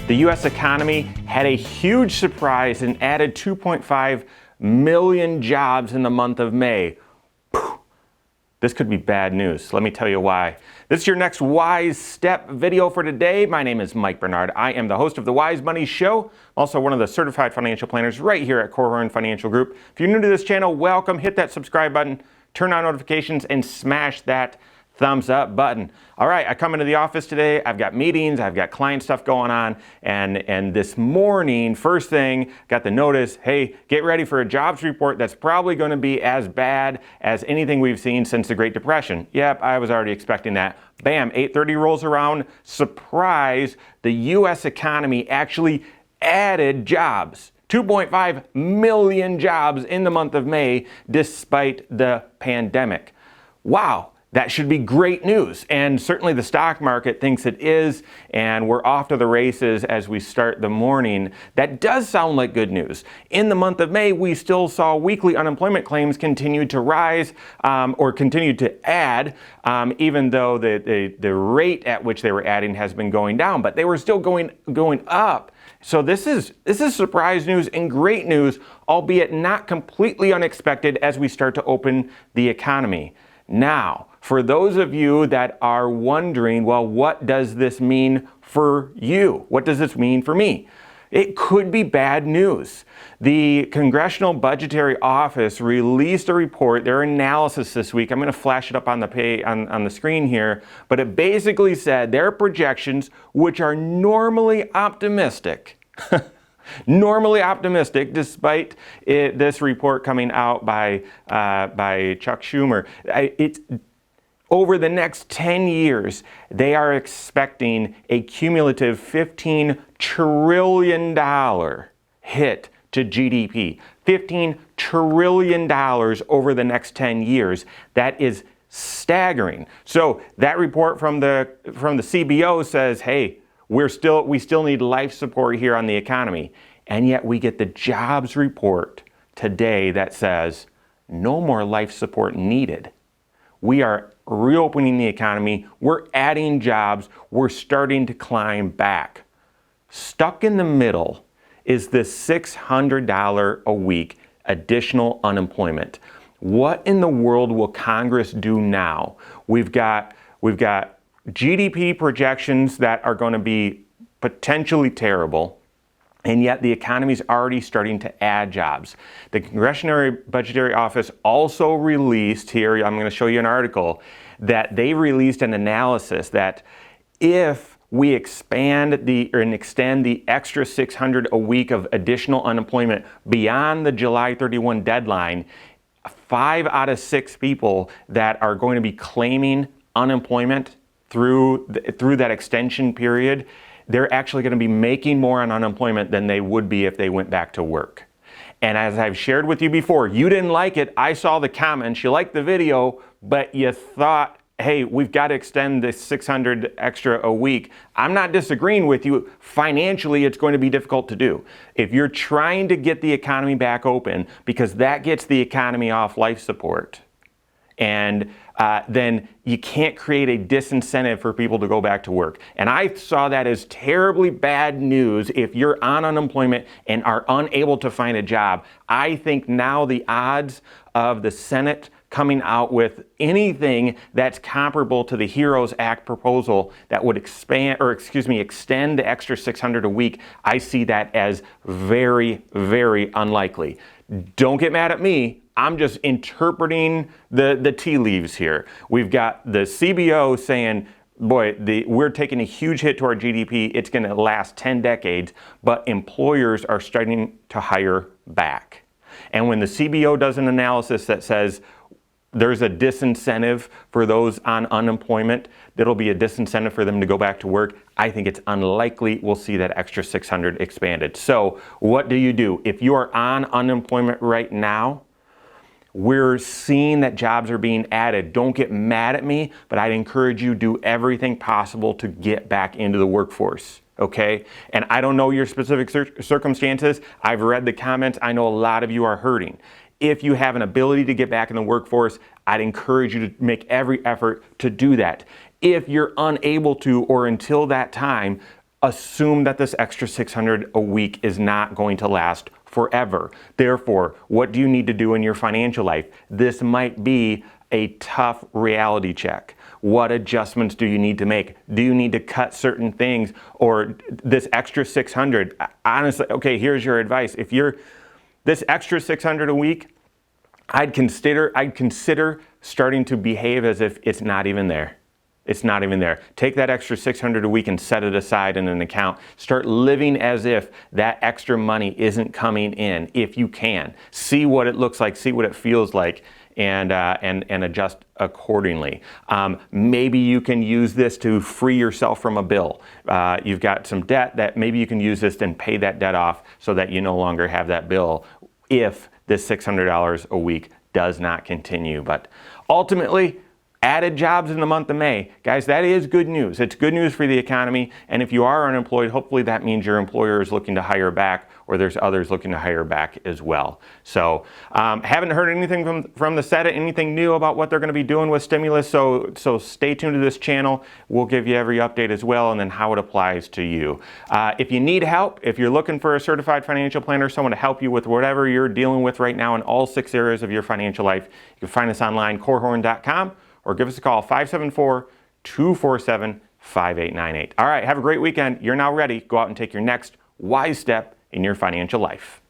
The U.S. economy had a huge surprise and added 2.5 million jobs in the month of May. This could be bad news. Let me tell you why. This is your next Wise Step video for today. My name is Mike Bernard. I am the host of the Wise Money Show. I'm also one of the certified financial planners right here at Corhorn Financial Group. If you're new to this channel, welcome. Hit that subscribe button, turn on notifications, and smash that thumbs up button. All right, I come into the office today. I've got meetings, I've got client stuff going on, and this morning, first thing, got the notice, hey, get ready for a jobs report that's probably going to be as bad as anything we've seen since the Great Depression. Yep, I was already expecting that. Bam, 8:30 rolls around, surprise, the U.S. economy actually added jobs. 2.5 million jobs in the month of May, despite the pandemic. Wow. That should be great news, and certainly the stock market thinks it is, and we're off to the races as we start the morning. That does sound like good news. In the month of May, we still saw weekly unemployment claims continue to rise or continue to add, even though the rate at which they were adding has been going down, but they were still going up. So this is surprise news and great news, albeit not completely unexpected as we start to open the economy. Now, for those of you that are wondering, well, what does this mean for you? What does this mean for me? It could be bad news. The Congressional Budgetary Office released a report, their analysis this week. I'm going to flash it up on the screen here, but it basically said their projections, which are normally optimistic, normally optimistic, despite this report coming out by Chuck Schumer. It's over the next 10 years, they are expecting a cumulative $15 trillion hit to GDP. $15 trillion over the next 10 years. That is staggering. So that report from the CBO says, hey, we still need life support here on the economy. And yet we get the jobs report today that says no more life support needed. We are reopening the economy. We're adding jobs. We're starting to climb back. Stuck in the middle is this $600 a week additional unemployment. What in the world will Congress do now? We've got GDP projections that are going to be potentially terrible, and yet the economy is already starting to add jobs. The Congressional Budgetary Office also released here, I'm going to show you an article, that they released an analysis that if we extend the extra $600 a week of additional unemployment beyond the July 31 deadline, 5 out of 6 people that are going to be claiming unemployment through that extension period, they're actually going to be making more on unemployment than they would be if they went back to work. And as I've shared with you before, you didn't like it. I saw the comments. You liked the video, but you thought, hey, we've got to extend this $600 extra a week. I'm not disagreeing with you. Financially, it's going to be difficult to do. If you're trying to get the economy back open, because that gets the economy off life support, and then you can't create a disincentive for people to go back to work. And I saw that as terribly bad news if you're on unemployment and are unable to find a job. I think now the odds of the Senate coming out with anything that's comparable to the HEROES Act proposal that would extend the extra $600 a week, I see that as very, very unlikely. Don't get mad at me. I'm just interpreting the tea leaves here. We've got the CBO saying, boy, we're taking a huge hit to our GDP. It's going to last 10 decades, but employers are starting to hire back. And when the CBO does an analysis that says there's a disincentive for those on unemployment, that'll be a disincentive for them to go back to work, I think it's unlikely we'll see that extra $600 expanded. So what do? If you are on unemployment right now, we're seeing that jobs are being added. Don't get mad at me, but I'd encourage you to do everything possible to get back into the workforce, okay? And I don't know your specific circumstances. I've read the comments. I know a lot of you are hurting. If you have an ability to get back in the workforce, I'd encourage you to make every effort to do that. If you're unable to, or until that time, assume that this extra $600 a week is not going to last forever. Therefore, what do you need to do in your financial life? This might be a tough reality check. What adjustments do you need to make? Do you need to cut certain things? Or this extra $600, honestly, okay, here's your advice. If you're this extra $600 a week, I'd consider starting to behave as if it's not even there. It's not even there. Take that extra $600 a week and set it aside in an account. Start living as if that extra money isn't coming in, if you can. See what it looks like, see what it feels like, and adjust accordingly. Maybe you can use this to free yourself from a bill. You've got some debt that maybe you can use this and pay that debt off so that you no longer have that bill if this $600 a week does not continue. But ultimately, added jobs in the month of May. Guys, that is good news. It's good news for the economy. And if you are unemployed, hopefully that means your employer is looking to hire back, or there's others looking to hire back as well. So haven't heard anything from the Senate, anything new about what they're going to be doing with stimulus. So stay tuned to this channel. We'll give you every update as well, and then how it applies to you. If you need help, if you're looking for a certified financial planner, someone to help you with whatever you're dealing with right now in all 6 areas of your financial life, you can find us online, corehorn.com. or give us a call, 574-247-5898. All right, have a great weekend. You're now ready. Go out and take your next wise step in your financial life.